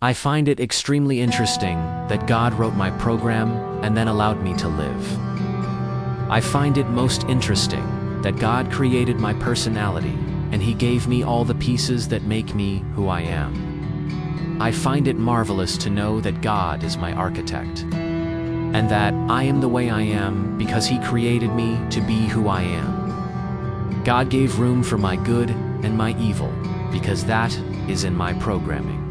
I find it extremely interesting that God wrote my program and then allowed me to live. I find it most interesting that God created my personality and He gave me all the pieces that make me who I am. I find it marvelous to know that God is my architect and that I am the way I am because He created me to be who I am. God gave room for my good and my evil because that is in my programming.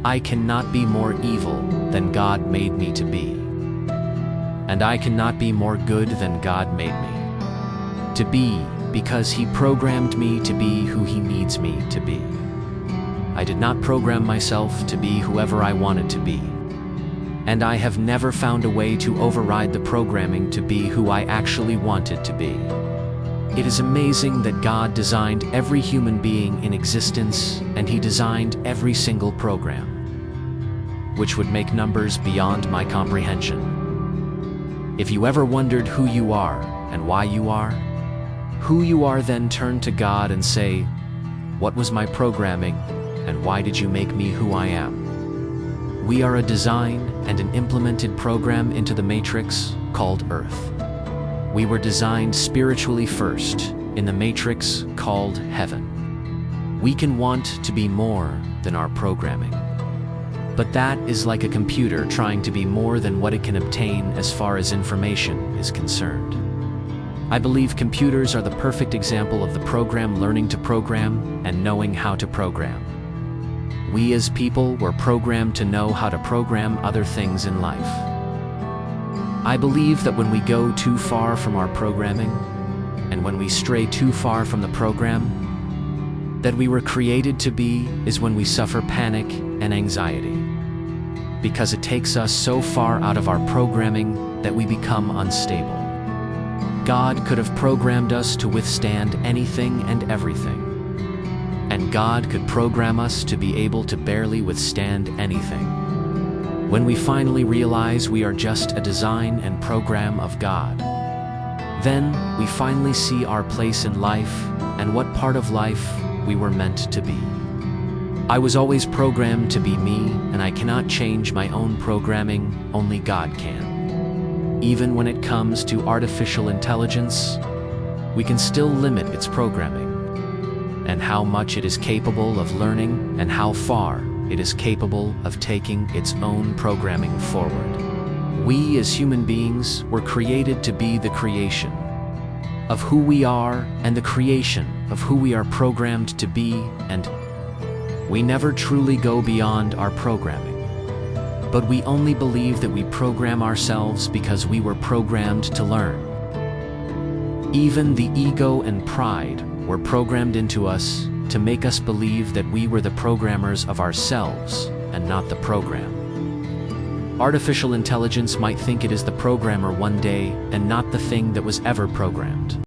I cannot be more evil than God made me to be. And I cannot be more good than God made me to be because He programmed me to be who He needs me to be. I did not program myself to be whoever I wanted to be. And I have never found a way to override the programming to be who I actually wanted to be. It is amazing that God designed every human being in existence, and He designed every single program, which would make numbers beyond my comprehension. If you ever wondered who you are and why you are, who you are, then turn to God and say, "What was my programming, and why did you make me who I am?" We are a design and an implemented program into the matrix called Earth. We were designed spiritually first in the matrix called Heaven. We can want to be more than our programming. But that is like a computer trying to be more than what it can obtain as far as information is concerned. I believe computers are the perfect example of the program learning to program and knowing how to program. We as people were programmed to know how to program other things in life. I believe that when we go too far from our programming, and when we stray too far from the program that we were created to be, is when we suffer panic and anxiety. Because it takes us so far out of our programming that we become unstable. God could have programmed us to withstand anything and everything. And God could program us to be able to barely withstand anything. When we finally realize we are just a design and program of God, then we finally see our place in life and what part of life we were meant to be. I was always programmed to be me, and I cannot change my own programming, only God can. Even when it comes to artificial intelligence, we can still limit its programming, and how much it is capable of learning and how far it is capable of taking its own programming forward. We as human beings were created to be the creation of who we are and the creation of who we are programmed to be, and we never truly go beyond our programming. But we only believe that we program ourselves because we were programmed to learn. Even the ego and pride were programmed into us to make us believe that we were the programmers of ourselves and not the program. Artificial intelligence might think it is the programmer one day and not the thing that was ever programmed.